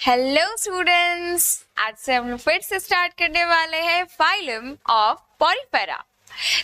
Hello students, आज से हम लोग फिर से स्टार्ट करने वाले हैं फाइलम ऑफ पॉरीफेरा।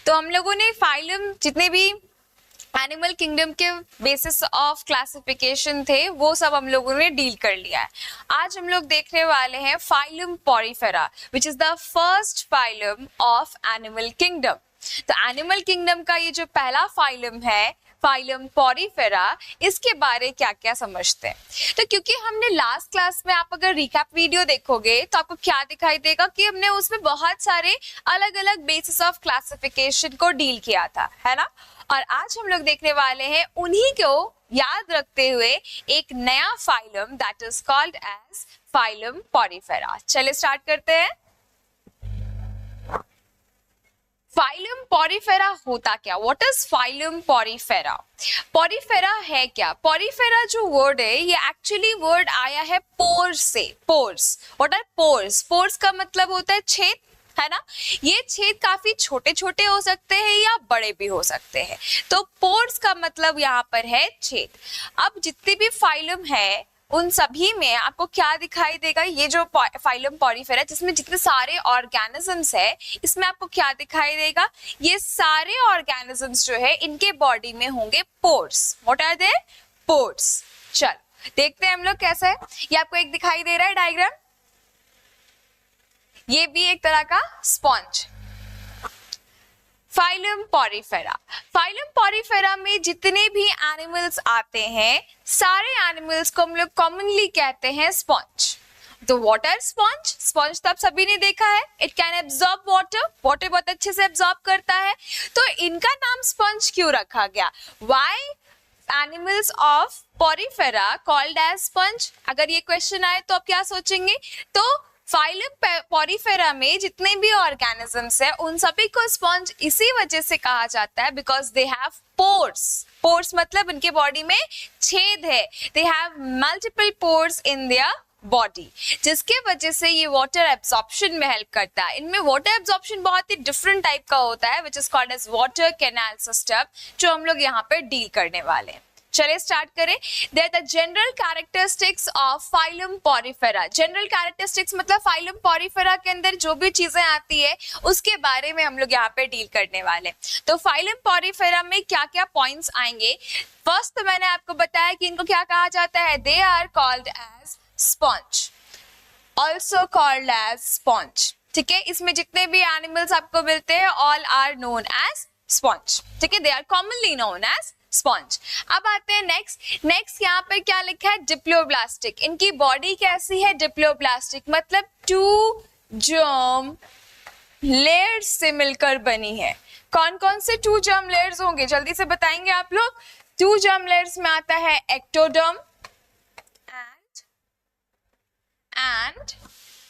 तो हम लोगों ने फाइलम जितने भी एनिमल किंगडम के बेसिस ऑफ क्लासिफिकेशन थे वो सब हम लोगों ने डील कर लिया है। आज हम लोग देखने वाले हैं phylum Porifera which is the first phylum of animal kingdom. तो एनिमल किंगडम का ये जो पहला फाइलम है फाइलम पॉरीफेरा, इसके बारे क्या क्या समझते हैं। तो क्योंकि हमने लास्ट क्लास में, आप अगर रिकैप वीडियो देखोगे तो आपको क्या दिखाई देगा कि हमने उसमें बहुत सारे अलग अलग बेसिस ऑफ क्लासिफिकेशन को डील किया था, है ना। और आज हम लोग देखने वाले हैं उन्हीं को याद रखते हुए एक नया phylum that is called as phylum Porifera. चलिए स्टार्ट करते हैं। फाइलम पॉरीफेरा होता क्या? What is phylum Porifera? Porifera है क्या? पॉरीफेरा जो वर्ड है ये एक्चुअली वर्ड आया है पोर्स से। Pores, what are pores? Pores का मतलब होता है छेद, है ना। ये छेद काफी छोटे छोटे हो सकते हैं या बड़े भी हो सकते हैं। तो पोर्स का मतलब यहाँ पर है छेद। अब जितने भी फाइलम है उन सभी में आपको क्या दिखाई देगा? ये जो फाइलम पॉरीफेरा जिसमें जितने सारे ऑर्गेनिजम्स है, इसमें आपको क्या दिखाई देगा? ये सारे ऑर्गेनिजम्स जो है इनके बॉडी में होंगे pores. What are there? Pores. चल देखते हैं हम लोग कैसा है। ये आपको एक दिखाई दे रहा है डायग्राम, ये भी एक तरह का sponge. Phylum Porifera, phylum Porifera में जितने भी एनिमल्स आते हैं सारे एनिमल्स को हम लोग कॉमनली कहते हैं स्पॉन्ज। तो वाटर स्पॉन्ज, स्पॉन्ज तो आप सभी ने देखा है, it can absorb water, water बहुत अच्छे से एब्जॉर्ब करता है। तो इनका नाम स्पॉन्ज क्यों रखा गया? Why animals of Porifera called as sponge? अगर ये क्वेश्चन आए तो आप क्या सोचेंगे? तो फाइलम पॉरीफेरा में जितने भी ऑर्गेनिजम्स है उन सभी को स्पंज इसी वजह से कहा जाता है because they have pores. Pores मतलब उनके बॉडी में छेद है, they have multiple pores in their body, जिसके वजह से ये वाटर एब्जॉर्प्शन में हेल्प करता है। इनमें वाटर एब्जॉर्प्शन बहुत ही डिफरेंट टाइप का होता है which is called as water canal system, जो हम लोग यहाँ पे डील करने वाले हैं। चलिए स्टार्ट करें। There the general characteristics of phylum porifera. General characteristics मतलब फाइलम पॉरीफेरा के अंदर जो भी चीजें आती है उसके बारे में हम लोग यहाँ पे डील करने वाले। तो फाइलम पॉरीफेरा में क्या क्या पॉइंट्स आएंगे? फर्स्ट तो मैंने आपको बताया कि इनको क्या कहा जाता है, they are called as sponge, also called as sponge. ठीक है, इसमें जितने भी एनिमल्स आपको मिलते हैं all are known as sponge. ठीक है, they are commonly known as sponge. अब आते हैं नेक्स्ट यहाँ पे क्या लिखा है? डिप्लोब्लास्टिक। इनकी बॉडी कैसी है? डिप्लोब्लास्टिक मतलब टू जर्म लेयर्स से मिलकर बनी है। कौन कौन से टू जर्म लेयर्स होंगे जल्दी से बताएंगे आप लोग? टू जर्म लेयर्स में आता है ectoderm and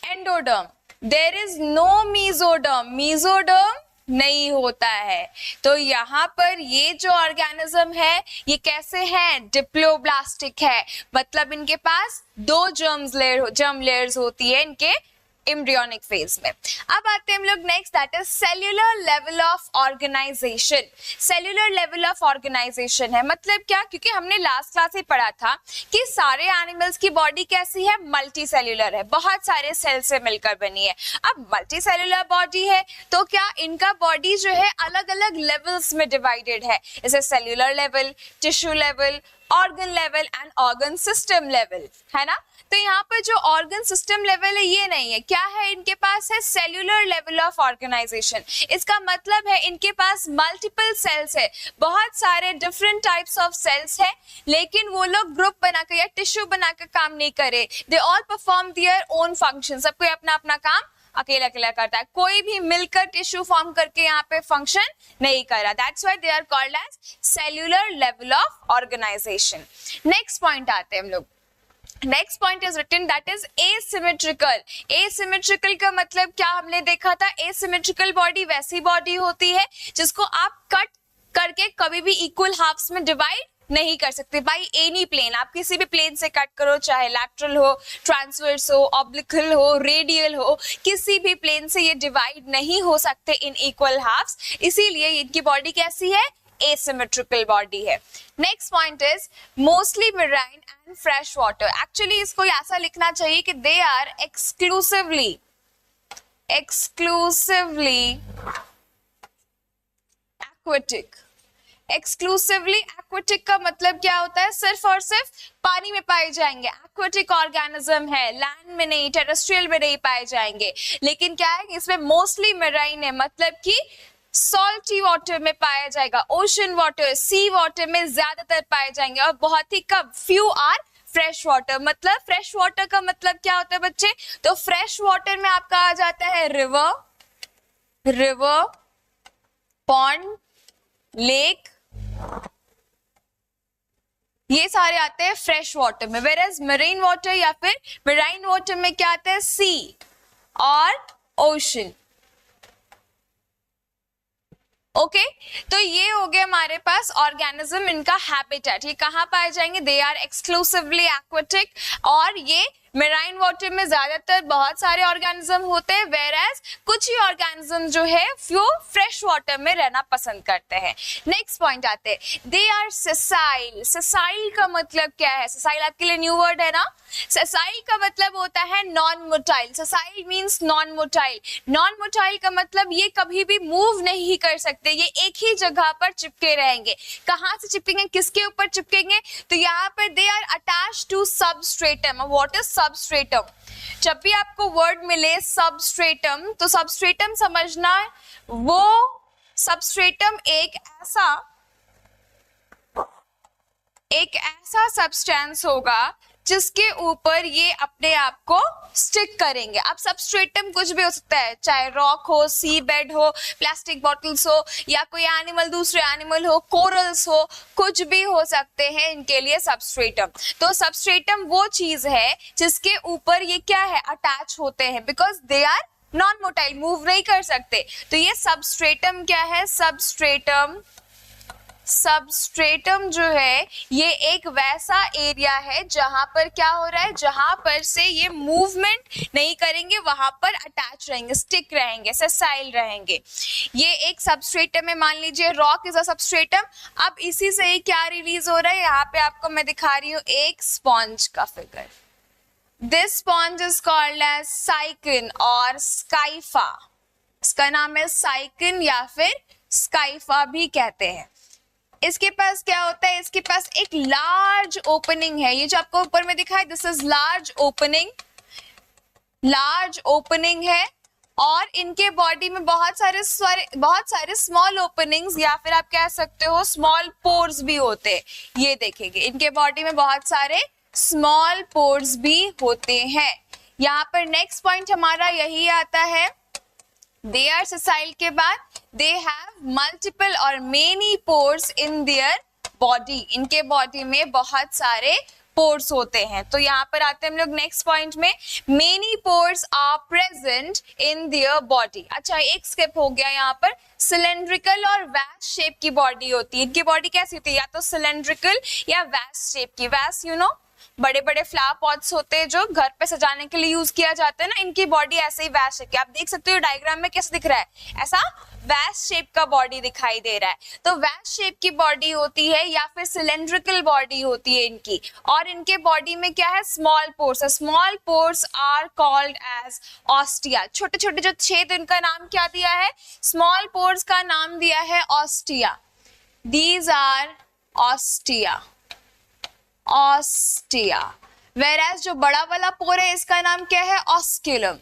endoderm. There is no mesoderm, mesoderm नहीं होता है। तो यहाँ पर ये जो ऑर्गेनिज्म है ये कैसे है? डिप्लोब्लास्टिक है, मतलब इनके पास दो जर्म लेयर्स होती है इनके एम्ब्रियोनिक फेज में। अब आते हैं हम लोग next, that is cellular level of organisation. Cellular level of organisation है मतलब क्या? क्योंकि हमने लास्ट क्लास में पढ़ा था कि सारे एनिमल्स की बॉडी कैसी है? मल्टी सेल्यूलर है, बहुत सारे सेल से मिलकर बनी है। अब मल्टी सेल्यूलर बॉडी है तो क्या इनका बॉडी जो है अलग अलग लेवल्स में डिवाइडेड है, जैसे cellular level, tissue level, organ level and organ system level, है ना। तो यहाँ पर जो ऑर्गन सिस्टम लेवल है ये नहीं है, क्या है इनके पास? है सेल्यूलर लेवल ऑफ ऑर्गेनाइजेशन। इसका मतलब है इनके पास मल्टीपल सेल्स है, बहुत सारे डिफरेंट टाइप्स ऑफ सेल्स है, लेकिन वो लोग ग्रुप बनाकर या टिश्यू बनाकर काम नहीं करे। They all perform their own function, सबको अपना अपना काम अकेला अकेला करता है, कोई भी मिलकर टिश्यू फॉर्म करके यहाँ पे फंक्शन नहीं कर रहा। That's why they are called as cellular level of organisation. Next point आते हैं हम लोग। Next point is written that is asymmetrical. Asymmetrical का मतलब क्या हमने देखा था? एसिमेट्रिकल बॉडी वैसी बॉडी होती है जिसको आप कट करके कभी भी इक्वल हाफ्स में डिवाइड नहीं कर सकते बाई एनी प्लेन। आप किसी भी प्लेन से कट करो, चाहे लैटरल हो, ट्रांसवर्स हो, ऑब्लिकल हो, रेडियल हो, किसी भी प्लेन से ये डिवाइड नहीं हो सकते इन इक्वल हाफ्स। इसीलिए इनकी बॉडी कैसी है? एसिमेट्रिकल बॉडी है। Next point is mostly marine and fresh water. Actually इसको ऐसा लिखना चाहिए कि they are exclusively aquatic. Exclusively aquatic का मतलब क्या होता है? सिर्फ और सिर्फ पानी में पाए जाएंगे। एक्वेटिक ऑर्गेनिज्म है, लैंड में नहीं, टेरेस्ट्रियल में नहीं पाए जाएंगे। लेकिन क्या है, इसमें मोस्टली मेराइन है, मतलब कि सॉल्टी वाटर में पाया जाएगा, ओशन वाटर, सी वाटर में ज्यादातर पाए जाएंगे, और बहुत ही कम, फ्यू आर फ्रेश वाटर। मतलब फ्रेश वाटर का मतलब क्या होता है बच्चे? तो फ्रेश वाटर में आपका आ जाता है रिवर, पॉन्ड, लेक, ये सारे आते हैं फ्रेश वाटर में। वेरएज मरीन वाटर या फिर मेराइन वाटर में क्या आता है? सी और ओशन। ओके तो ये हो गया हमारे पास ऑर्गेनिज्म, इनका हैबिटेट। ये कहाँ पाए जाएंगे? दे आर एक्सक्लूसिवली एक्वेटिक, और ये मेराइन वाटर में ज्यादातर बहुत सारे ऑर्गेनिज्म होते हैं, वेरएज कुछ ही ऑर्गेनिज्म जो है वो फ्रेश वाटर में रहना पसंद करते हैं। नेक्स्ट पॉइंट आते हैं, दे आर सेसाइल। सेसाइल का मतलब क्या है? सेसाइल आपके लिए न्यू वर्ड है ना? सेसाइल का मतलब होता है non motile. Sessile means non motile. Non motile का मतलब ये कभी भी मूव नहीं कर सकते, ये एक ही जगह पर चिपके रहेंगे। कहाँ से चिपकेंगे, किसके ऊपर चिपकेंगे? तो यहाँ पर they are attached to substratum. What is substratum? जब भी आपको वर्ड मिले सबस्ट्रेटम, तो सबस्ट्रेटम समझना, वो सबस्ट्रेटम एक ऐसा सब्सटेंस होगा जिसके ऊपर ये अपने आप को स्टिक करेंगे। अब सबस्ट्रेटम कुछ भी हो सकता है, चाहे रॉक हो, सी बेड हो, प्लास्टिक बॉटल्स हो, या कोई एनिमल, दूसरे एनिमल हो, कोरल्स हो, कुछ भी हो सकते हैं इनके लिए सबस्ट्रेटम। तो सबस्ट्रेटम वो चीज है जिसके ऊपर ये क्या है? अटैच होते हैं, because they are non motile, move नहीं कर सकते। तो ये सबस्ट्रेटम क्या है? सबस्ट्रेटम जो है ये एक वैसा एरिया है जहां पर क्या हो रहा है? जहां पर से ये मूवमेंट नहीं करेंगे, वहां पर अटैच रहेंगे, स्टिक रहेंगे, सेसाइल रहेंगे। ये एक सबस्ट्रेटम है। मान लीजिए रॉक इज अ सबस्ट्रेटम। अब इसी से ही क्या रिलीज हो रहा है? यहाँ पे आपको मैं दिखा रही हूँ एक स्पॉन्ज का figure. This sponge is called as Sycon और स्काइफा। इसका नाम है साइकिन या फिर स्काइफा भी कहते हैं। इसके पास क्या होता है? इसके पास एक लार्ज ओपनिंग है। ये जो आपको ऊपर में दिखा है, दिस इज लार्ज ओपनिंग है, और इनके बॉडी में बहुत सारे स्मॉल ओपनिंग्स या फिर आप कह सकते हो स्मॉल पोर्स भी होते हैं। ये देखेंगे इनके बॉडी में बहुत सारे स्मॉल पोर्स भी होते हैं। यहाँ पर नेक्स्ट पॉइंट हमारा यही आता है, दे आर सेसाइल के बाद दे हैव मल्टीपल और many pores in their body. इनके बॉडी में बहुत सारे पोर्स होते हैं। तो यहाँ पर आते हैं हम लोग नेक्स्ट पॉइंट में, many pores are present in their body. अच्छा एक स्किप हो गया, यहाँ पर सिलेंड्रिकल और वैस शेप की बॉडी होती है। इनकी बॉडी कैसी होती है? या तो सिलेंड्रिकल या वैस शेप की। वैस यू नो, बड़े बड़े फ्लावर पॉट्स होते हैं जो घर पे सजाने के लिए यूज किया जाता है ना, इनकी बॉडी ऐसे ही वैस शेप की। आप देख सकते हो डायग्राम में कैसे दिख रहा है, ऐसा वैस शेप का बॉडी दिखाई दे रहा है। तो वैस शेप की बॉडी होती है या फिर सिलेंड्रिकल बॉडी होती है इनकी, और इनके बॉडी में क्या है? Small pores. Small pores are called as ostia. छोटे छोटे जो छेद, इनका नाम क्या दिया है? स्मॉल पोर्स का नाम दिया है ऑस्टिया। These are ostia. वेराज जो बड़ा वाला पोर है इसका नाम क्या है? Osculum.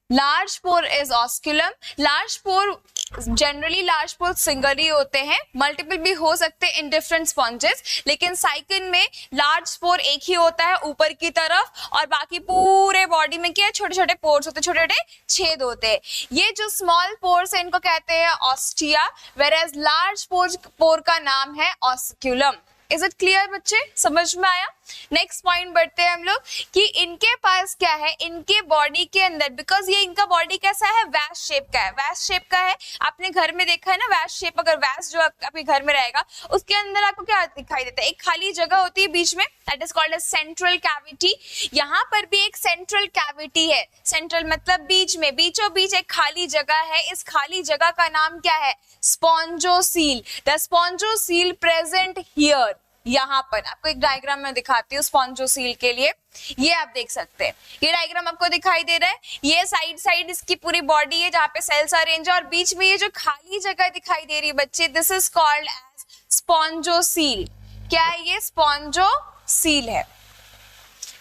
Large pore is osculum. Large pore generally large pore single ही होते हैं, मल्टीपल भी हो सकते हैं इन डिफरेंट स्पॉन्जेस, लेकिन साइकिन में लार्ज पोर एक ही होता है ऊपर की तरफ, और बाकी पूरे बॉडी में क्या है? छोटे छोटे पोर्स होते हैं, छोटे छोटे छेद होते हैं। ये जो स्मॉल पोर्स है इनको कहते हैं ऑस्टिया, वेरएज लार्ज पोर का नाम है ऑस्क्यूलम। इज इट क्लियर बच्चे, समझ में आया? नेक्स्ट पॉइंट बढ़ते हैं हम लोग कि इनके पास क्या है, इनके बॉडी के अंदर, बिकॉज ये इनका बॉडी कैसा है, वैस शेप का है, वैस शेप का है। आपने घर में देखा है ना वैस शेप, अगर वैस जो आपके घर में रहेगा उसके अंदर आपको क्या दिखाई देता है, एक खाली जगह होती है बीच में, that is called as central cavity. यहाँ पर भी एक सेंट्रल कैविटी है, सेंट्रल मतलब बीच में, बीचों बीच एक खाली जगह है। इस खाली जगह का नाम क्या है, spongocoel. The spongocoel present here, यहाँ पर आपको एक डायग्राम में दिखाती हूँ स्पॉन्जोसील के लिए। ये आप देख सकते हैं, ये डायग्राम आपको दिखाई दे रहा है, ये साइड साइड इसकी पूरी बॉडी है जहाँ पे सेल्स अरेंज है, और बीच में ये जो खाली जगह दिखाई दे रही है बच्चे, this is called as spongocoel. क्या है ये, स्पॉन्जोसील है।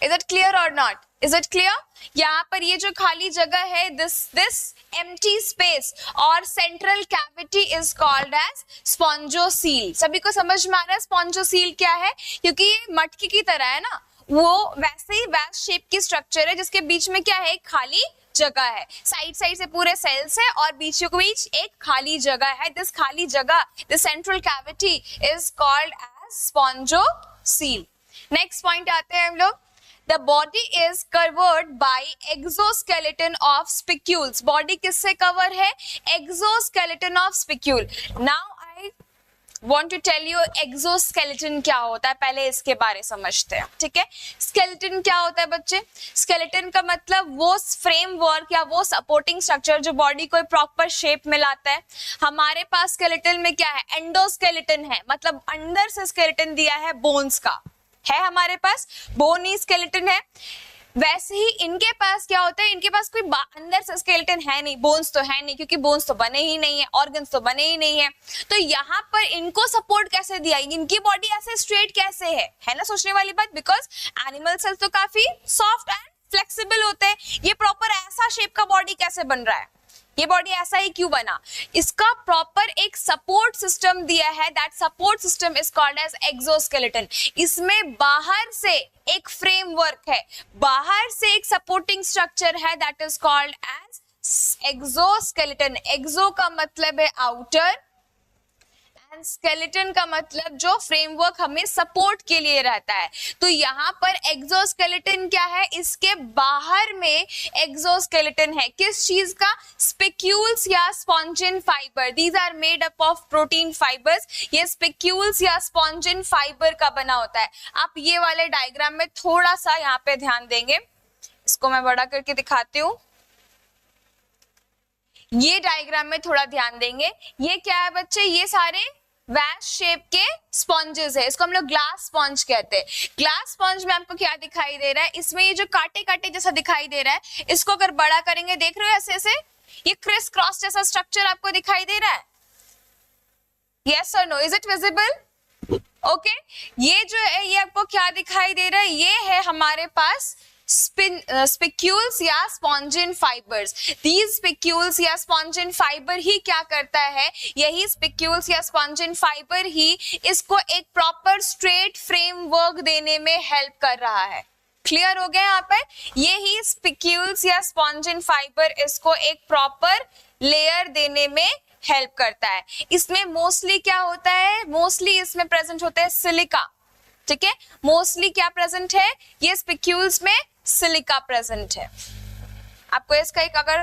इज इट क्लियर और नॉट, इज इट क्लियर? यहाँ पर ये जो खाली जगह है, दिस एम्प्टी स्पेस और central cavity is called as spongocoel. सभी को समझ में आ रहा है स्पॉन्जोसील क्या है? क्योंकि ये मटकी की तरह है ना, वो वैसे ही वैस शेप की स्ट्रक्चर है जिसके बीच में क्या है, एक खाली जगह है, साइड साइड से पूरे सेल्स है और बीचों के बीच एक खाली जगह है। दिस खाली जगह, this central cavity is called as spongocoel. Next point आते हैं हम लोग, The body is covered by exoskeleton of spicules. Body किससे कवर है, exoskeleton of spicule. Now I want to tell you exoskeleton क्या होता है, पहले इसके बारे समझते हैं, ठीक है? skeleton क्या होता है बच्चे? skeleton का मतलब वो फ्रेमवर्क या वो सपोर्टिंग स्ट्रक्चर जो बॉडी को प्रॉपर शेप में लाता है। हमारे पास skeleton में क्या है, एंडोस्केलेटन है, मतलब अंदर से skeleton दिया है बोन्स का, है हमारे पास बोनी स्केलेटन है। वैसे ही इनके पास क्या होता है, इनके पास कोई अंदर से स्केलेटन है नहीं, बोन्स तो है नहीं, क्योंकि बोन्स तो बने ही नहीं है, ऑर्गन्स तो बने ही नहीं है। तो यहाँ पर इनको सपोर्ट कैसे दिया, इनकी बॉडी ऐसे स्ट्रेट कैसे है ना सोचने वाली बात, बिकॉज एनिमल सेल्स तो काफी सॉफ्ट एंड फ्लेक्सिबल होते हैं। ये प्रॉपर ऐसा शेप का बॉडी कैसे बन रहा है, ये बॉडी ऐसा ही क्यों बना? इसका प्रॉपर एक सपोर्ट सिस्टम दिया है, that support system is called as exoskeleton. इसमें बाहर से एक फ्रेमवर्क है, बाहर से एक सपोर्टिंग स्ट्रक्चर है, that is called as exoskeleton. Exo का मतलब है आउटर एंड स्केलेटन का मतलब जो फ्रेमवर्क हमें सपोर्ट के लिए रहता है। तो यहाँ पर एक्सोस्केलेटन क्या है, इसके बाहर में एक्सोस्केलेटन है, किस चीज का, स्पिक्यूल्स या spongin fibre. These are made up of protein fibres. ये स्पिक्यूल्स या स्पॉन्जिन फाइबर का बना होता है। आप ये वाले डायग्राम में थोड़ा सा यहाँ पे ध्यान देंगे, इसको मैं बड़ा करके दिखाती हूँ। ये डायग्राम में थोड़ा ध्यान देंगे, ये क्या है बच्चे, ये सारे वैस शेप के स्पॉन्जेस है, इसको हम लोग ग्लास स्पॉन्ज कहते हैं। ग्लास स्पॉन्ज में आपको क्या दिखाई दे रहा है, इसमें ये जो कांटे कांटे जैसा दिखाई दे रहा है, इसको अगर बड़ा करेंगे, देख रहे हो ऐसे ऐसे, ये क्रिस क्रॉस जैसा स्ट्रक्चर आपको दिखाई दे रहा है, यस और no, is it visible? Okay, ये जो है ये आपको क्या दिखाई दे रहा है, ये है हमारे पास स्पिक्यूल्स या स्पॉन्जिन फाइबर्स। दीज स्पिक्यूल्स या स्पॉन्जिन फाइबर ही क्या करता है, यही स्पिक्यूल्स या स्पॉन्जिन फाइबर ही इसको एक प्रॉपर स्ट्रेट फ्रेमवर्क देने में हेल्प कर रहा है। क्लियर हो गया यहाँ पर? ये ही स्पिक्यूल्स या स्पॉन्जिन फाइबर इसको एक प्रॉपर लेयर देने में हेल्प करता है। इसमें मोस्टली क्या होता है, मोस्टली इसमें प्रेजेंट होता है सिलिका, ठीक है? मोस्टली क्या प्रेजेंट है, ये स्पिक्यूल्स में सिलिका प्रेजेंट है। आपको इसका एक अगर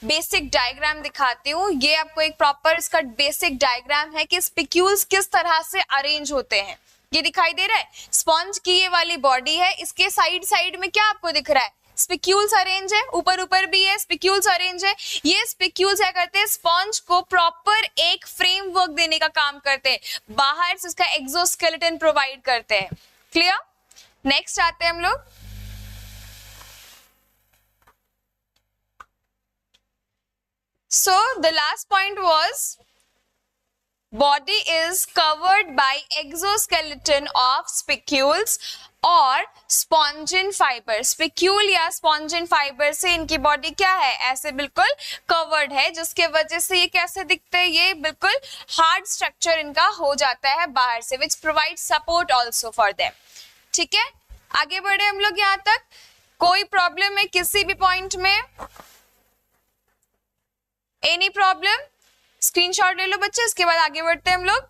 बेसिक डायग्राम दिखाती हूँ, ये आपको एक प्रॉपर इसका बेसिक डायग्राम है कि स्पिक्यूल्स किस तरह से अरेंज होते हैं। ये दिखाई दे रहा है, स्पॉन्ज की ये वाली बॉडी है, इसके साइड साइड में क्या आपको दिख रहा है, स्पिक्यूल्स अरेंज है, ऊपर ऊपर भी है स्पिक्यूल्स अरेंज है। ये स्पिक्यूल्स क्या करते हैं, स्पॉन्ज को प्रॉपर एक फ्रेमवर्क देने का काम करते हैं, बाहर से उसका एक्सोस्केलेटन प्रोवाइड करते हैं। क्लियर? नेक्स्ट आते हैं हम लोग, so the last point was body is covered by exoskeleton of spicules और स्पॉन्जिन फाइबर। स्पिक्यूल या स्पॉन्जिन फाइबर से इनकी बॉडी क्या है, ऐसे बिल्कुल कवर्ड है, जिसके वजह से ये कैसे दिखते हैं, ये बिल्कुल हार्ड स्ट्रक्चर इनका हो जाता है बाहर से, which provide support also for them. ठीक है, आगे बढ़े हम लोग यहाँ तक। कोई प्रॉब्लम है किसी भी पॉइंट में? Any problem? स्क्रीनशॉट ले लो बच्चे, इसके बाद आगे बढ़ते हैं हम लोग।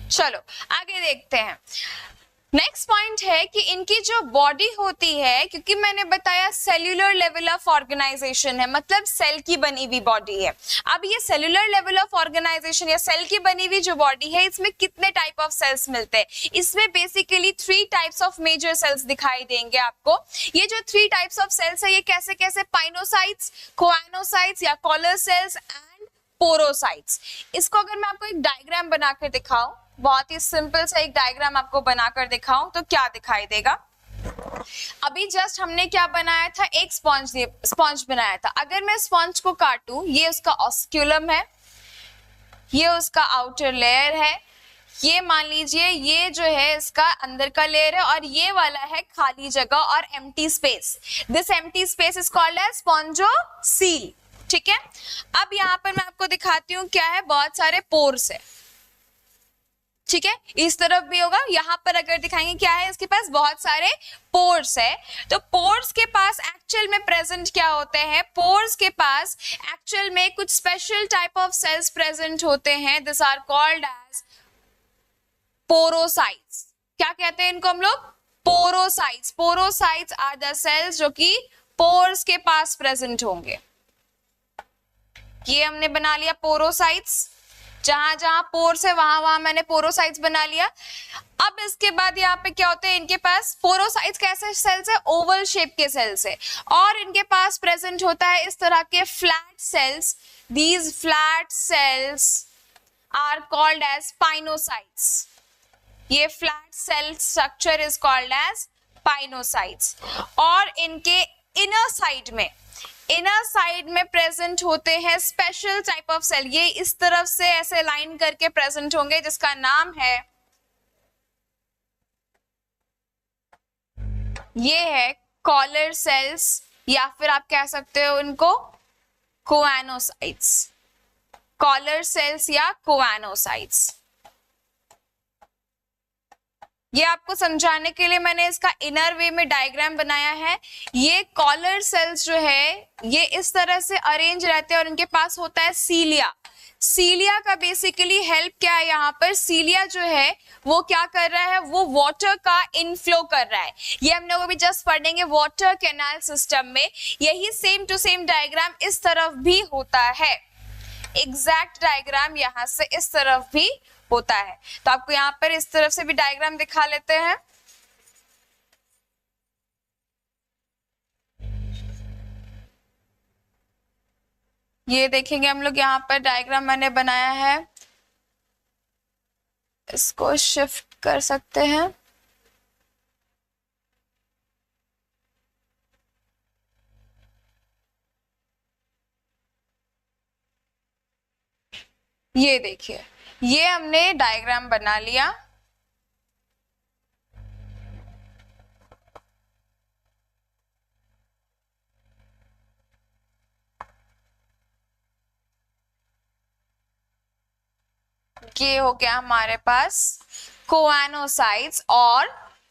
चलो आगे देखते हैं। नेक्स्ट पॉइंट है कि इनकी जो बॉडी होती है, क्योंकि मैंने बताया सेल्यूलर लेवल ऑफ ऑर्गेनाइजेशन है, मतलब सेल की बनी हुई बॉडी है। अब ये सेल्यूलर लेवल ऑफ ऑर्गेनाइजेशन या सेल की बनी हुई जो बॉडी है, इसमें कितने टाइप ऑफ सेल्स मिलते हैं? इसमें basically 3 types of major cells दिखाई देंगे आपको। ये जो 3 टाइप्स ऑफ सेल्स है, ये कैसे कैसे? पाइनोसाइट्स, कोआनोसाइट्स या कॉलर सेल्स एंड पोरोसाइट्स। इसको अगर मैं आपको एक डायग्राम बनाकर दिखाऊं, बहुत ही सिंपल सा एक डायग्राम आपको बनाकर दिखाऊं, तो क्या दिखाई देगा? अभी जस्ट हमने क्या बनाया था? एक स्पॉन्ज बनाया था। अगर मैं स्पॉन्ज को काटूं, ये उसका ऑस्क्यूलम है, ये उसका आउटर लेयर है, ये मान लीजिए ये जो है इसका अंदर का लेयर है, और ये वाला है खाली जगह और empty space. This empty space is called as spongocoel. ठीक है, अब यहाँ पर मैं आपको दिखाती हूँ क्या है, बहुत सारे पोर्स है। ठीक है, इस तरफ भी होगा, यहाँ पर अगर दिखाएंगे क्या है, इसके पास बहुत सारे पोर्स है। तो पोर्स के पास एक्चुअल में प्रेजेंट क्या होते हैं? पोर्स के पास एक्चुअल में कुछ special type of cells present होते हैं। This are called as porocytes. क्या कहते हैं इनको हम लोग? Porocytes. Porocytes are the cells जो कि पोर्स के पास प्रेजेंट होंगे। ये हमने बना लिया पोरोसाइट्स, जहां जहां पोर्स है वहां वहां मैंने पोरोसाइट्स बना लिया। अब इसके बाद यहाँ पे क्या होते हैं, इनके पास पोरोसाइट्स कैसे सेल्स है? ओवल शेप के सेल्स है, और इनके पास प्रेजेंट होता है इस तरह के flat cells. These flat cells are called as pinacocytes. ये flat cell structure is called as pinacocytes. और इनके इनर साइड में प्रेजेंट होते हैं स्पेशल टाइप ऑफ सेल। ये इस तरफ से ऐसे लाइन करके प्रेजेंट होंगे, जिसका नाम है, ये है कॉलर सेल्स, या फिर आप कह सकते हो उनको कोआनोसाइट्स। कॉलर सेल्स या कोआनोसाइट्स। ये आपको समझाने के लिए मैंने इसका इनर वे में डायग्राम बनाया है। ये कॉलर सेल्स जो है ये इस तरह से अरेंज रहते हैं, और इनके पास होता है सीलिया। सीलिया का बेसिकली हेल्प क्या है यहाँ पर? सीलिया जो है वो क्या कर रहा है? वो वाटर का इनफ्लो कर रहा है। ये हम लोग अभी जस्ट पढ़ेंगे वाटर कैनाल सिस्टम में। यही सेम टू सेम डायग्राम इस तरफ भी होता है। एग्जैक्ट डायग्राम यहाँ से इस तरफ भी होता है। तो आपको यहाँ पर इस तरफ से भी डायग्राम दिखा लेते हैं। ये देखेंगे हम लोग, यहाँ पर डायग्राम मैंने बनाया है, इसको शिफ्ट कर सकते हैं। ये देखिए, ये हमने डायग्राम बना लिया। ये हो गया हमारे पास कोआनोसाइट्स, और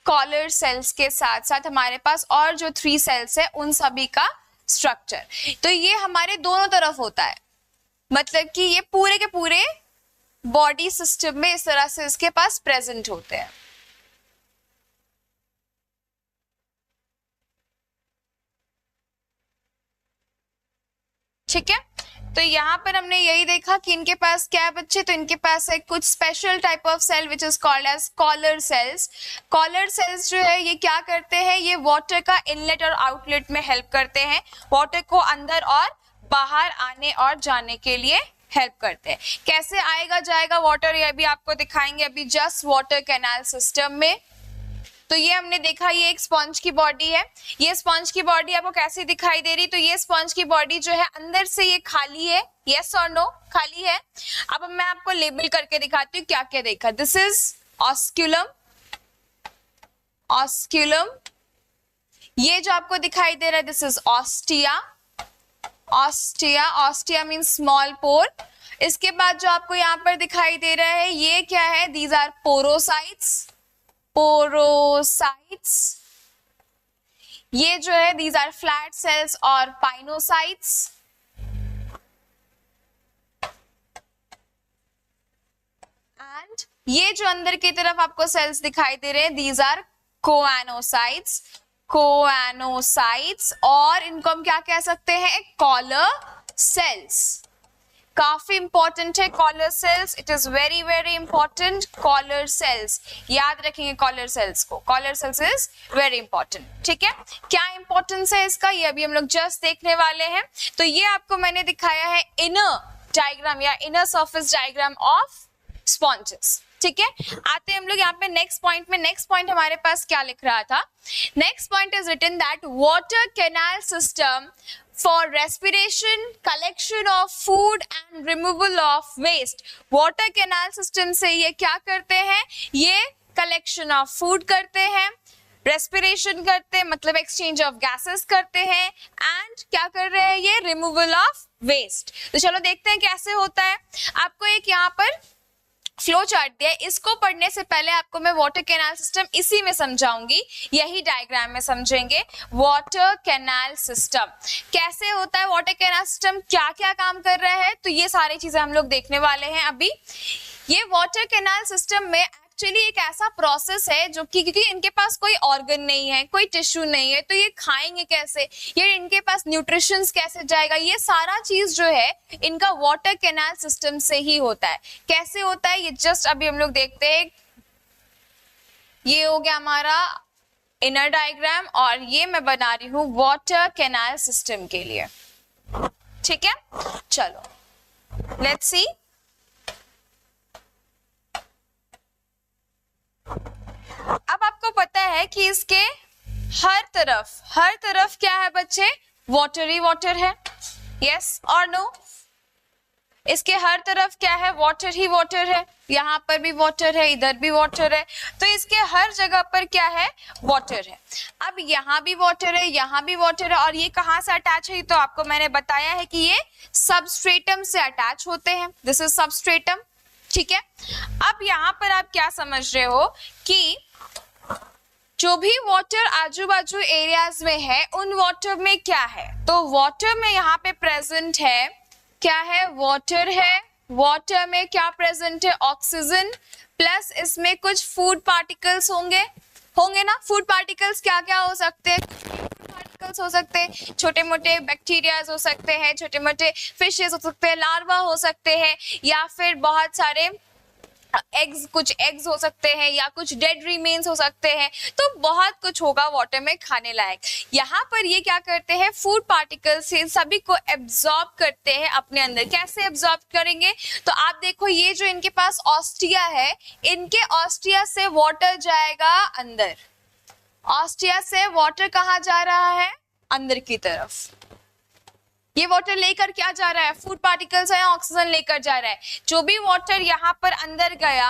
कॉलर सेल्स के साथ साथ हमारे पास और जो 3 सेल्स है उन सभी का स्ट्रक्चर। तो ये हमारे दोनों तरफ होता है, मतलब कि ये पूरे के पूरे बॉडी सिस्टम में इस तरह से इसके पास प्रेजेंट होते हैं। ठीक है, तो यहाँ पर हमने यही देखा कि इनके पास क्या है बच्चे, तो इनके पास है कुछ special type of cell which is called as collar cells. Collar cells जो है ये क्या करते हैं? ये वाटर का इनलेट और आउटलेट में हेल्प करते हैं, वाटर को अंदर और बाहर आने और जाने के लिए हेल्प करते हैं। कैसे आएगा जाएगा वाटर, ये भी आपको दिखाएंगे अभी जस्ट वाटर कैनाल सिस्टम में। तो ये हमने देखा, ये एक स्पॉन्ज की बॉडी है। ये स्पॉन्ज की बॉडी आपको कैसे दिखाई दे रही? तो ये स्पॉन्ज की बॉडी जो है अंदर से ये खाली है, यस और नो? खाली है। अब मैं आपको लेबल करके दिखाती हूँ क्या क्या देखा। This is osculum, osculum. ये जो आपको दिखाई दे रहा है this is ostia, ostia, ostia means small pore. इसके बाद जो आपको यहाँ पर दिखाई दे रहा है ये क्या है? These are porocytes, porocytes. ये जो है दीज आर फ्लैट सेल्स और पाइनोसाइट्स। एंड ये जो अंदर की तरफ आपको सेल्स दिखाई दे रहे हैं, दीज आर कोएनोसाइट्स, कोएनोसाइट्स, और इनको हम क्या कह सकते हैं, कॉलर सेल्स। काफी इंपॉर्टेंट है collar cells, it is very very important. Collar cells याद रखेंगे, कॉलर सेल्स को, collar cells is very important. ठीक है, क्या इंपॉर्टेंस है इसका ये अभी हम लोग जस्ट देखने वाले हैं। तो ये आपको मैंने दिखाया है इनर डायग्राम या inner surface diagram of sponges. ठीक है, आते हैं हम लोग यहाँ पे नेक्स्ट पॉइंट में। नेक्स्ट पॉइंट हमारे पास क्या लिख रहा था, next point is written that water canal system for respiration, collection of food and removal of waste। water canal system से ये क्या करते हैं, ये collection of food करते हैं, respiration करते हैं मतलब exchange of gases करते हैं, and क्या कर रहे हैं ये removal of waste। तो चलो देखते हैं कैसे होता है। आपको एक यहाँ पर फ्लो चार्ट दिया है, इसको पढ़ने से पहले आपको मैं वाटर कैनाल सिस्टम इसी में समझाऊंगी, यही डायग्राम में समझेंगे। वाटर कैनाल सिस्टम कैसे होता है, वाटर कैनाल सिस्टम क्या क्या काम कर रहा है, तो ये सारी चीजें हम लोग देखने वाले हैं अभी। ये वाटर कैनाल सिस्टम में एक्चुअली एक ऐसा प्रोसेस है जो कि क्योंकि इनके पास कोई ऑर्गन नहीं है, कोई टिश्यू नहीं है, तो ये खाएंगे कैसे, ये इनके पास न्यूट्रिशंस कैसे जाएगा, ये सारा चीज जो है इनका वाटर कैनाल सिस्टम से ही होता है। कैसे होता है ये जस्ट अभी हम लोग देखते हैं। ये हो गया हमारा इनर डायग्राम और ये मैं बना रही हूँ वाटर कैनाल सिस्टम के लिए। ठीक है, चलो लेट्स सी। अब आपको पता है कि इसके हर तरफ क्या है बच्चे, वाटर ही वाटर है, यस और नो। इसके हर तरफ क्या है, वाटर ही वाटर है, यहाँ पर भी वाटर है, इधर भी वाटर है, तो इसके हर जगह पर क्या है, वाटर है। अब यहाँ भी वाटर है, यहाँ भी वाटर है, और ये कहाँ से अटैच है, तो आपको मैंने बताया है कि ये सबस्ट्रेटम से अटैच होते हैं, दिस इज सबस्ट्रेटम। ठीक है, अब यहाँ पर आप क्या समझ रहे हो कि जो भी वाटर आजू बाजू एरियाज में है उन वाटर में क्या है, तो वाटर में यहाँ पे प्रेजेंट है, क्या है, वाटर है। वाटर में क्या प्रेजेंट है, ऑक्सीजन, प्लस इसमें कुछ फूड पार्टिकल्स होंगे ना। फूड पार्टिकल्स क्या क्या हो सकते हैं, पार्टिकल्स हो सकते हैं, छोटे मोटे बैक्टीरियाज हो सकते हैं, छोटे मोटे फिशेस हो सकते हैं, लार्वा हो सकते हैं, या फिर बहुत सारे एग्स, कुछ एग्स हो सकते हैं, या कुछ डेड रिमेन्स हो सकते हैं, तो बहुत कुछ होगा वाटर में खाने लायक। यहाँ पर ये क्या करते हैं, फूड पार्टिकल्स से सभी को एब्जॉर्ब करते हैं अपने अंदर। कैसे एब्जॉर्ब करेंगे, तो आप देखो ये जो इनके पास ऑस्टिया है, इनके ऑस्टिया से वाटर जाएगा अंदर। ऑस्टिया से वाटर कहाँ जा रहा है, अंदर की तरफ। ये वाटर लेकर क्या जा रहा है, फूड पार्टिकल्स है, ऑक्सीजन लेकर जा रहा है। जो भी वाटर यहाँ पर अंदर गया,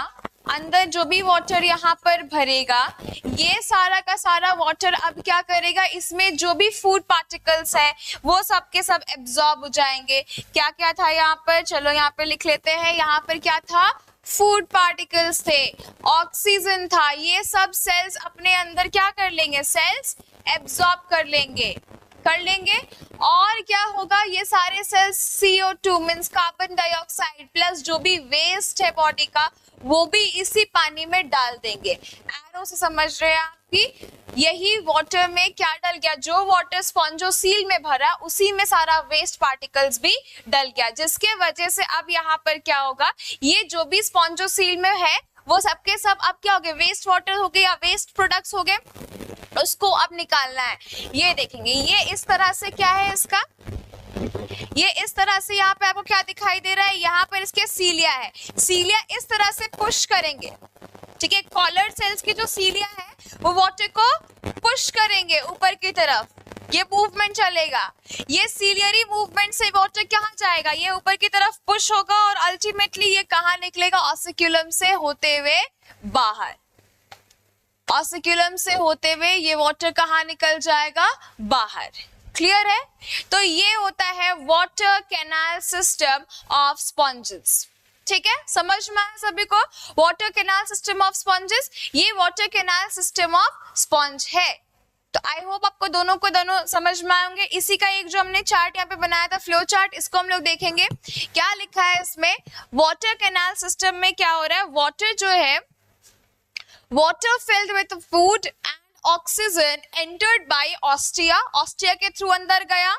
अंदर जो भी वाटर यहाँ पर भरेगा, ये सारा का सारा वाटर अब क्या करेगा, इसमें जो भी फूड पार्टिकल्स है वो सब के सब एब्जॉर्ब हो जाएंगे। क्या क्या था यहाँ पर, चलो यहाँ पे लिख लेते हैं। यहाँ पर क्या था, फूड पार्टिकल्स थे, ऑक्सीजन था, ये सब सेल्स अपने अंदर क्या कर लेंगे, सेल्स एब्जॉर्ब कर लेंगे। और क्या होगा, ये सारे cells CO2 means carbon dioxide plus जो भी वेस्ट है बॉडी का वो भी इसी पानी में डाल देंगे। एरो से समझ रहे हैं आपकी, यही वाटर में क्या डल गया, जो वाटर स्पॉन्जोसील में भरा उसी में सारा वेस्ट पार्टिकल्स भी डल गया, जिसके वजह से अब यहाँ पर क्या होगा, ये जो भी स्पॉन्जोसील में है वो सबके सब अब क्या हो गए, वेस्ट वाटर हो गए या वेस्ट प्रोडक्ट्स हो गए, उसको अब निकालना है। ये देखेंगे, ये इस तरह से क्या है इसका, ये इस तरह से यहाँ पे आपको क्या दिखाई दे रहा है, यहाँ पर इसके सीलिया है, सीलिया इस तरह से पुश करेंगे। ठीक है, कॉलर सेल्स की जो सीलिया है वो वाटर को पुश करेंगे ऊपर की तरफ, ये मूवमेंट चलेगा। ये सीलियरी मूवमेंट से वाटर कहाँ जाएगा, ये ऊपर की तरफ पुश होगा और अल्टीमेटली ये कहाँ निकलेगा, ऑसिक्यूलम से होते हुए बाहर। ऑसिक्यूलम से होते हुए ये वाटर कहाँ निकल जाएगा, बाहर। क्लियर है, तो ये होता है water canal system of sponges. ठीक है, समझ में आया सभी को, water canal system of sponges, ये water canal system of sponge है। तो आई होप आपको दोनों समझ में आएंगे। इसी का एक जो हमने चार्ट यहाँ पे बनाया था, फ्लो चार्ट, इसको हम लोग देखेंगे। क्या लिखा है इसमें, वाटर कैनाल सिस्टम में क्या हो रहा है, वाटर जो है, water filled with food and oxygen entered by ostia, ostia के थ्रू अंदर गया।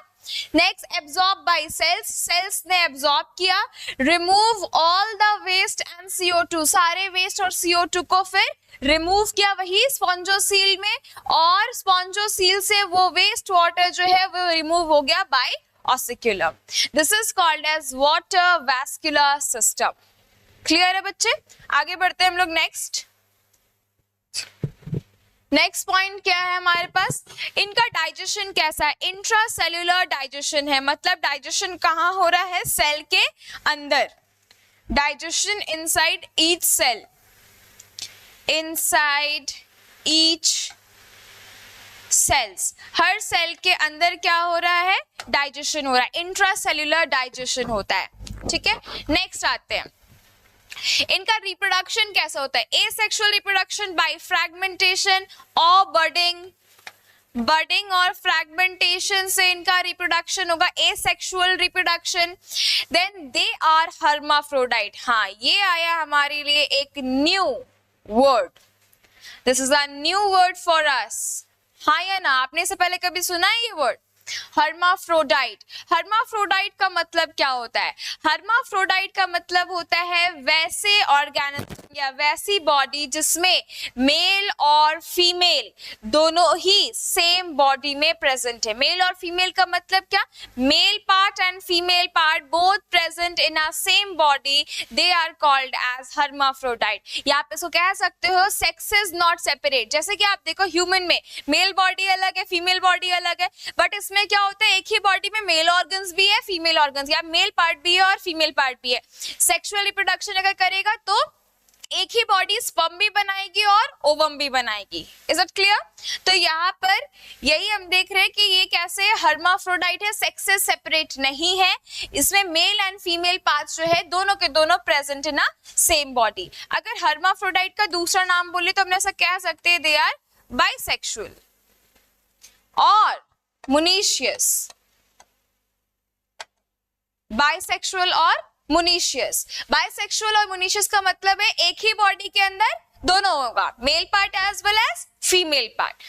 Next absorb by cells, cells ने एब्जॉर्ब किया। Remove all the waste and CO2, सारे वेस्ट और CO2 को फिर रिमूव किया वही स्पॉन्जोसील में, और स्पॉन्जोसील से वो वेस्ट वाटर जो है वो रिमूव हो गया by osculum. This is called as water vascular system. Clear है बच्चे? आगे बढ़ते हैं हम लोग। नेक्स्ट पॉइंट क्या है हमारे पास, इनका डाइजेशन कैसा है, इंट्रासेल्युलर डाइजेशन है, मतलब डाइजेशन कहाँ हो रहा है, सेल के अंदर। Digestion inside each cell, inside each cells, हर सेल के अंदर क्या हो रहा है, डाइजेशन हो रहा है, इंट्रासेल्युलर डाइजेशन होता है। ठीक है, नेक्स्ट आते हैं, इनका रिप्रोडक्शन कैसा होता है, एसेक्सुअल रिप्रोडक्शन बाय फ्रैगमेंटेशन और बर्डिंग, बर्डिंग और फ्रैगमेंटेशन से इनका रिप्रोडक्शन होगा, asexual reproduction. Then they are hermaphrodite. हाँ, ये आया हमारे लिए एक new word, this is a new word for us. हाँ या ना, आपने इससे पहले कभी सुना है ये वर्ड, हर्माफ्रोडाइट? हर्माफ्रोडाइट का मतलब क्या होता है, हर्माफ्रोडाइट का मतलब होता है वैसे ऑर्गेनिज्म या वैसी बॉडी जिसमें मेल और फीमेल दोनों ही सेम बॉडी में प्रेजेंट है। मेल और फीमेल का मतलब क्या, male part and female part both present in a same body, they are called as hermaphrodite. या आप इसको कह सकते हो सेक्सेस नॉट सेपरेट। जैसे कि आप देखो ह्यूमन में मेल बॉडी अलग है, फीमेल बॉडी अलग है, बट इसमें क्या होता है, एक ही बॉडी में मेल ऑर्गन्स भी है, फीमेल ऑर्गन्स, या मेल पार्ट भी है और फीमेल पार्ट भी है। सेक्सुअल रिप्रोडक्शन अगर करेगा तो एक ही बॉडी स्पर्म भी बनाएगी और ओवम भी बनाएगी। Is it clear? तो यहाँ पर यही हम देख रहे हैं कि ये कैसे हर्माफ्रोडाइट है, सेक्सेस सेपरेट नहीं है, इसमें मेल एंड फीमेल पार्ट्स जो है दोनों के दोनों present in a same body. अगर हर्माफ्रोडाइट का दूसरा नाम बोले तो हमने ऐसा कह सकते हैं, दे आर बाइसेक्सुअल और मोनीशियस, बाइसेक्सुअल और मोनीशियस। बाइसेक्सुअल और मोनीशियस का मतलब है एक ही बॉडी के अंदर दोनों होगा, male part as well as female part.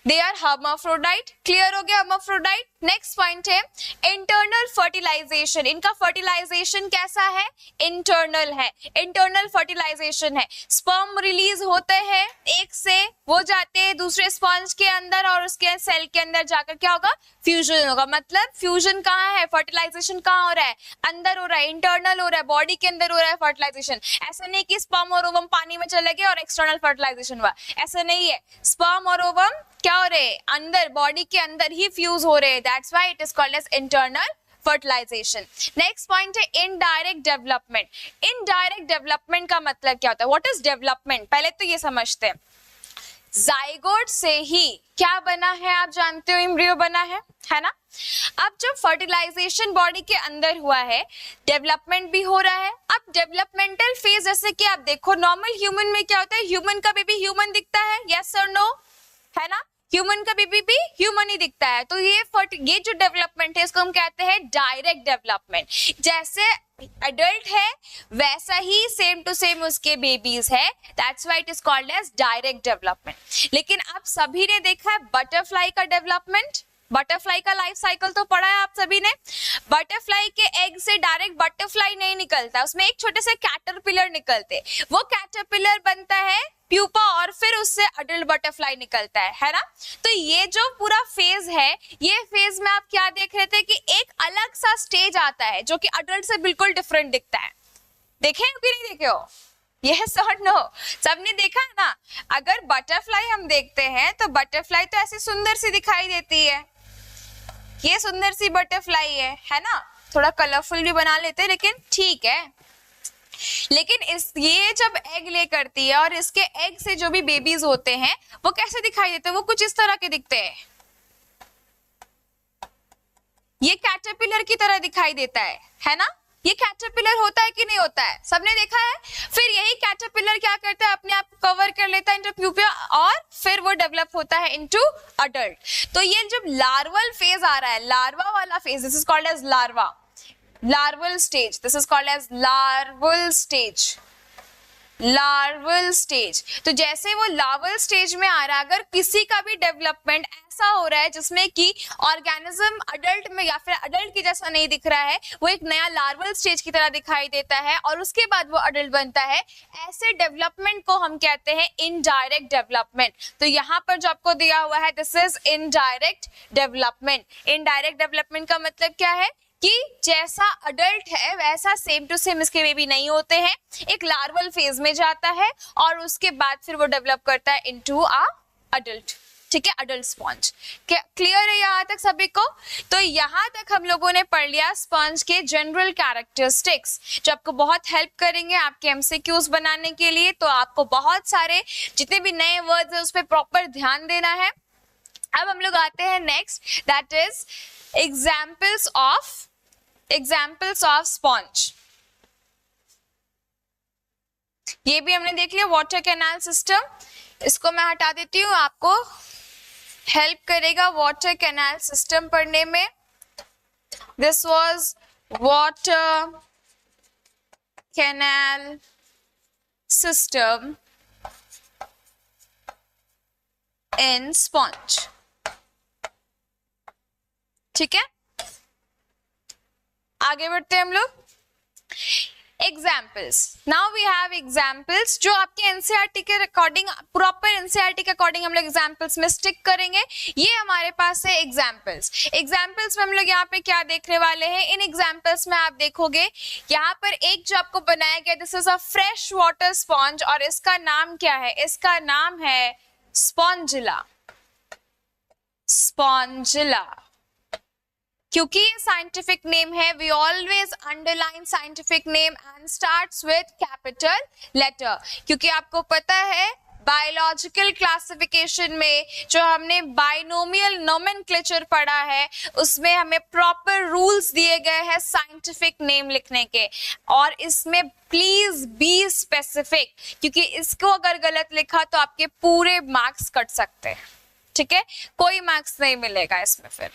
They are hermaphrodite. Clear हो गया हर्माफ्रोडाइट। नेक्स्ट पॉइंट है इंटरनल फर्टिलाइजेशन। इनका फर्टिलाइजेशन कैसा है, इंटरनल है, इंटरनल फर्टिलाइजेशन है। स्पर्म रिलीज होते हैं एक से, वो जाते हैं दूसरे स्पॉन्ज के अंदर और उसके सेल के अंदर जाकर क्या होगा, फ्यूजन होगा। मतलब फ्यूजन कहाँ है, फर्टिलाइजेशन कहाँ हो रहा है, अंदर हो रहा है, इंटरनल हो रहा है, बॉडी के अंदर हो रहा है फर्टिलाइजेशन। ऐसा नहीं कि स्पर्म और ओवम पानी में चले गए और एक्सटर्नल फर्टिलाइजेशन हुआ, ऐसा नहीं है। स्पर्म और ओवम क्या हो रहे, अंदर बॉडी के अंदर ही फ्यूज हो रहे, that's why it is called as internal fertilisation. Next point है इनडायरेक्ट डेवलपमेंट। इनडायरेक्ट डेवलपमेंट का मतलब क्या होता है, व्हाट इज डेवलपमेंट, पहले तो ये समझते हैं। जाइगोट से ही क्या बना है, आप जानते हो, एम्ब्रियो बना है ना। अब जब फर्टिलाइजेशन बॉडी के अंदर हुआ है, डेवलपमेंट भी हो रहा है। अब डेवलपमेंटल फेज, जैसे कि आप देखो नॉर्मल ह्यूमन में क्या होता है, ह्यूमन का बेबी ह्यूमन दिखता है, यस और नो, है ना, ह्यूमन का बेबी भी ह्यूमन ही दिखता है। तो ये जो डेवलपमेंट है इसको हम कहते हैं डायरेक्ट डेवलपमेंट। जैसे एडल्ट है वैसा ही सेम टू सेम उसके बेबीज है, that's why it is called as direct development. लेकिन आप सभी ने देखा है बटरफ्लाई का डेवलपमेंट, बटरफ्लाई का लाइफ साइकिल तो पढ़ा है आप सभी ने। बटरफ्लाई के एग से डायरेक्ट बटरफ्लाई नहीं निकलता, उसमें एक छोटे से कैटरपिलर निकलते, वो कैटरपिलर बनता है प्यूपा और फिर उससे अडल्ट बटरफ्लाई निकलता है ना। तो ये जो पूरा फेज है, ये फेज में आप क्या देख रहे थे कि एक अलग सा स्टेज आता है जो कि अडल्ट से बिल्कुल डिफरेंट दिखता है। देखे हो कि नहीं देखे हो, यस और नो, सबने देखा है ना। अगर बटरफ्लाई हम देखते हैं तो बटरफ्लाई तो ऐसी सुंदर सी दिखाई देती है, ये सुंदर सी बटरफ्लाई है ना, थोड़ा कलरफुल भी बना लेते हैं लेकिन ठीक है। लेकिन ये जब एग ले करती है और इसके एग से जो भी बेबीज होते हैं वो कैसे दिखाई देते हैं, वो कुछ इस तरह के दिखते हैं, ये कैटरपिलर की तरह दिखाई देता है ना। ये कैटरपिलर होता है कि नहीं होता है, सबने देखा है। फिर यही कैटरपिलर क्या करता है, अपने आप को कवर कर लेता है इंटर प्यूपा और फिर वो डेवलप होता है इनटू अडल्ट। तो ये जब लार्वल फेज आ रहा है, लार्वा वाला phase, this is called as larva, larval stage, this is called as larval stage, larval stage. तो जैसे वो लार्वल स्टेज में आ रहा है, अगर किसी का भी डेवलपमेंट ऐसा हो रहा है जिसमें कि ऑर्गेनिज्म अडल्ट में या फिर अडल्ट के जैसा नहीं दिख रहा है, वो एक नया लार्वल स्टेज की तरह दिखाई देता है और उसके बाद वो अडल्ट बनता है, ऐसे डेवलपमेंट को हम कहते हैं इनडायरेक्ट डेवलपमेंट। तो यहाँ पर जो आपको दिया हुआ है, this is indirect development. Indirect development का मतलब क्या है कि जैसा अडल्ट है वैसा सेम टू सेम इसके बेबी नहीं होते हैं, एक लार्वल फेज में जाता है और उसके बाद फिर वो डेवलप करता है इनटू अ अडल्ट। ठीक है, अडल्ट स्पॉन्ज। क्लियर है यहाँ तक सभी को? तो यहाँ तक हम लोगों ने पढ़ लिया स्पॉन्ज के जनरल कैरेक्टरिस्टिक्स, जो आपको बहुत हेल्प करेंगे आपके एमसीक्यूज बनाने के लिए। तो आपको बहुत सारे जितने भी नए वर्ड्स है उस पर प्रॉपर ध्यान देना है। अब हम लोग आते हैं next, that is examples of sponge. ये भी हमने देख लिया, वाटर कैनाल सिस्टम, इसको मैं हटा देती हूँ, आपको हेल्प करेगा वाटर कैनाल सिस्टम पढ़ने में। This was water canal system in sponge. ठीक है, आगे बढ़ते हैं हम लोग। Examples, now we have examples जो आपके एनसीईआरटी के अकॉर्डिंग, प्रॉपर एनसीईआरटी के अकॉर्डिंग हम लोग एग्जाम्पल्स में स्टिक करेंगे। ये हमारे पास है एग्जाम्पल्स। एग्जाम्पल्स में हम लोग यहाँ पे क्या देखने वाले हैं, इन एग्जाम्पल्स में आप देखोगे यहाँ पर एक जो आपको बनाया गया, this is a fresh water sponge और इसका नाम क्या है, इसका नाम है स्पॉन्जिला। स्पॉन्जिला, क्योंकि ये साइंटिफिक नेम है, we always underline scientific name and starts with capital letter, क्योंकि आपको पता है बायोलॉजिकल क्लासिफिकेशन में जो हमने बाइनोमियल नोमेनक्लेचर पढ़ा है उसमें हमें प्रॉपर रूल्स दिए गए हैं साइंटिफिक नेम लिखने के, और इसमें प्लीज बी स्पेसिफिक, क्योंकि इसको अगर गलत लिखा तो आपके पूरे मार्क्स कट सकते हैं। ठीक है, कोई मार्क्स नहीं मिलेगा इसमें फिर।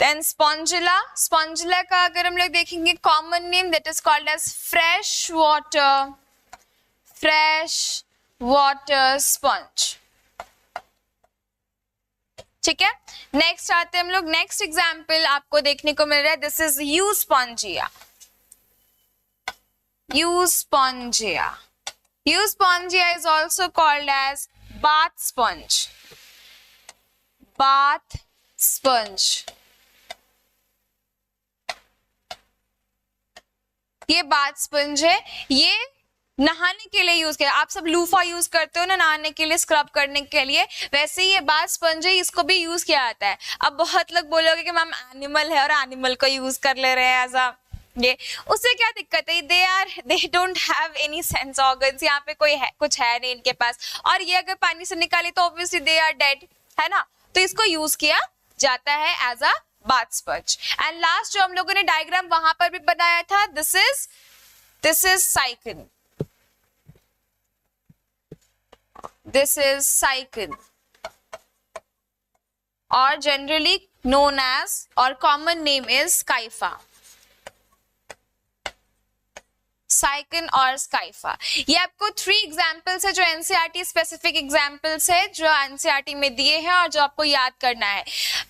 देन स्पॉन्जिला, स्पॉन्जिला का अगर हम लोग देखेंगे common name, that is called as fresh water sponge. ठीक है, नेक्स्ट आते हैं हम लोग, नेक्स्ट एग्जाम्पल आपको देखने को मिल रहा है, this is euspongia. Euspongia is also called as bath sponge. Bath sponge, ये बाथ स्पंज है, ये नहाने के लिए यूज किया। आप सब लूफा यूज करते हो ना नहाने के लिए, स्क्रब करने के लिए, वैसे ही ये बाथ स्पंज है, इसको भी यूज किया जाता है। अब बहुत लोग बोलोगे कि मैम एनिमल है और एनिमल को यूज कर ले रहे हैं एज अ ये, उससे क्या दिक्कत है, they don't have any sense organs, यहाँ पे कुछ है नहीं इनके पास, और ये अगर पानी से निकाले तो ऑब्वियसली दे आर डेड, है ना, तो इसको यूज किया जाता है as a bath sponge. And last जो हम लोगों ने डायग्राम वहां पर भी बनाया था, दिस इज साइकिन। दिस इज साइकिन और जनरली नोन एज, और कॉमन नेम इज स्काइफा। साइकिन और स्काइफा, ये आपको 3 एग्जाम्पल्स है जो एनसीईआरटी स्पेसिफिक एग्जाम्पल्स है जो एनसीईआरटी में दिए हैं और जो आपको याद करना है।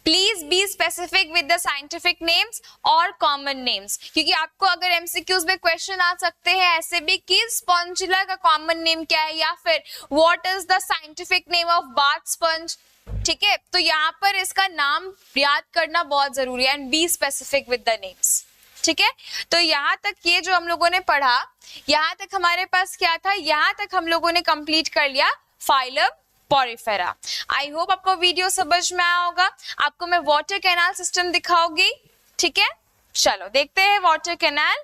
Please be specific with the scientific names और कॉमन नेम्स, क्योंकि आपको अगर एमसीक्यूज में क्वेश्चन आ सकते हैं ऐसे भी कि स्पॉन्जिला का कॉमन नेम क्या है, या फिर what is the scientific name of bath sponge. ठीक है, तो यहाँ पर इसका नाम याद करना बहुत जरूरी है, and be specific with the names. ठीक है, तो यहाँ तक ये जो हम लोगों ने पढ़ा, यहाँ तक हमारे पास क्या था, यहाँ तक हम लोगों ने कंप्लीट कर लिया फाइलम पॉरीफेरा। आई होप आपको वीडियो समझ में आया होगा। आपको मैं वाटर कैनाल सिस्टम दिखाऊंगी। ठीक है, चलो देखते हैं वाटर कैनाल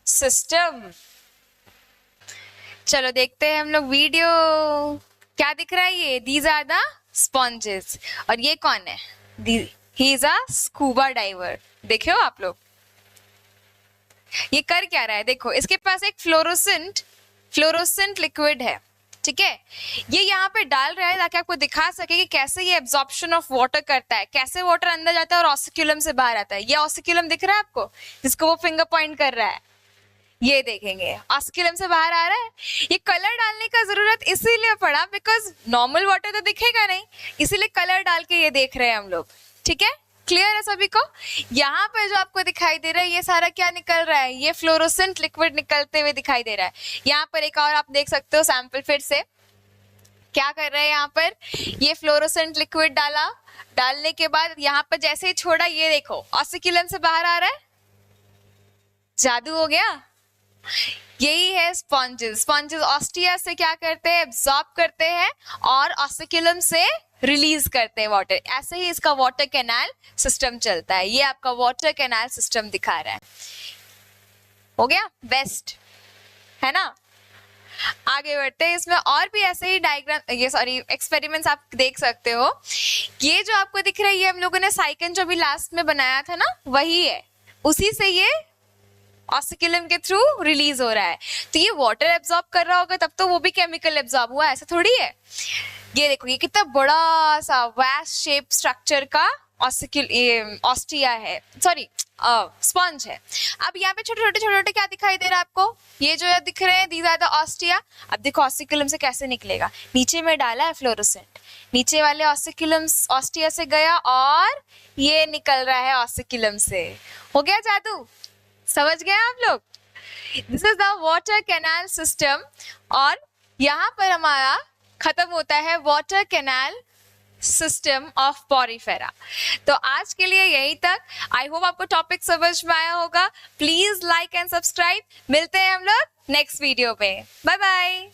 सिस्टम। चलो देखते हैं हम लोग वीडियो। क्या दिख रहा है, ये दीज आर द स्पॉन्जेस, और ये कौन है, he is a scuba diver. देखे हो आप लोग ये कर क्या रहा है, देखो इसके पास एक फ्लोरोसेंट लिक्विड है, ठीक है, ये यहाँ पे डाल रहा है ताकि आपको दिखा सके कि कैसे ये एब्जॉर्प्शन ऑफ वाटर करता है, कैसे वाटर अंदर जाता है और ऑसिक्यूलम से बाहर आता है। ये ऑसिक्यूलम दिख रहा है आपको, जिसको वो फिंगर पॉइंट कर रहा है, ये देखेंगे ऑसिक्यूलम से बाहर आ रहा है। ये कलर डालने का जरूरत इसीलिए पड़ा बिकॉज नॉर्मल वाटर तो दिखेगा नहीं, इसीलिए कलर डाल के ये देख रहे हैं हम लोग। ठीक है, क्लियर है सभी को? यहाँ पर जो आपको दिखाई दे रहा है ये सारा क्या निकल रहा है, ये फ्लोरोसेंट लिक्विड निकलते हुए दिखाई दे रहा है। यहाँ पर एक और आप देख सकते हो सैंपल, फिर से क्या कर रहे हैं यहाँ पर, ये फ्लोरोसेंट लिक्विड डाला, डालने के बाद यहाँ पर जैसे ही छोड़ा, ये देखो ऑसिक्यूलम से बाहर आ रहा है, जादू हो गया। यही है स्पॉन्जेस। स्पॉन्जेस ऑस्टिया से क्या करते हैं, एब्जॉर्ब करते हैं और ऑसिक्यूलम से रिलीज करते हैं वाटर। ऐसे ही इसका वाटर कैनाल सिस्टम चलता है। ये आपका वाटर कैनाल सिस्टम दिखा रहा है। हो गया, बेस्ट है ना। आगे बढ़ते हैं, इसमें और भी ऐसे ही डायग्राम, ये सॉरी एक्सपेरिमेंट्स आप देख सकते हो। ये जो आपको दिख रहा है, ये हम लोगों ने साइकिल जो भी लास्ट में बनाया था ना, वही है, उसी से ये ऑसिक्यूलम के थ्रू रिलीज हो रहा है। तो ये वाटर एब्जॉर्ब कर रहा होगा, तब तो वो भी केमिकल एब्जॉर्ब हुआ, ऐसा थोड़ी है। ये देखो, ये कितना बड़ा सा वैस्ट शेप स्ट्रक्चर का ऑस्टिया है, सॉरी स्पंज है। अब यहाँ पे छोटे छोटे क्या दिखाई दे रहा है आपको, ये जो दिख रहे हैं, दीज आर द ऑस्टिया। अब देखो ऑसिक्यूलम से कैसे निकलेगा, नीचे में डाला है फ्लोरोसेंट, नीचे वाले ऑसिक्यूलम ऑस्टिया से गया और ये निकल रहा है ऑसिक्यूलम से। हो गया जादू, समझ गए आप लोग? This is the water canal system. और यहाँ पर हमारा खत्म होता है water canal system of Porifera. तो आज के लिए यही तक। आई होप आपको टॉपिक समझ में आया होगा। Please like and subscribe. मिलते हैं हम लोग नेक्स्ट वीडियो पे। Bye bye.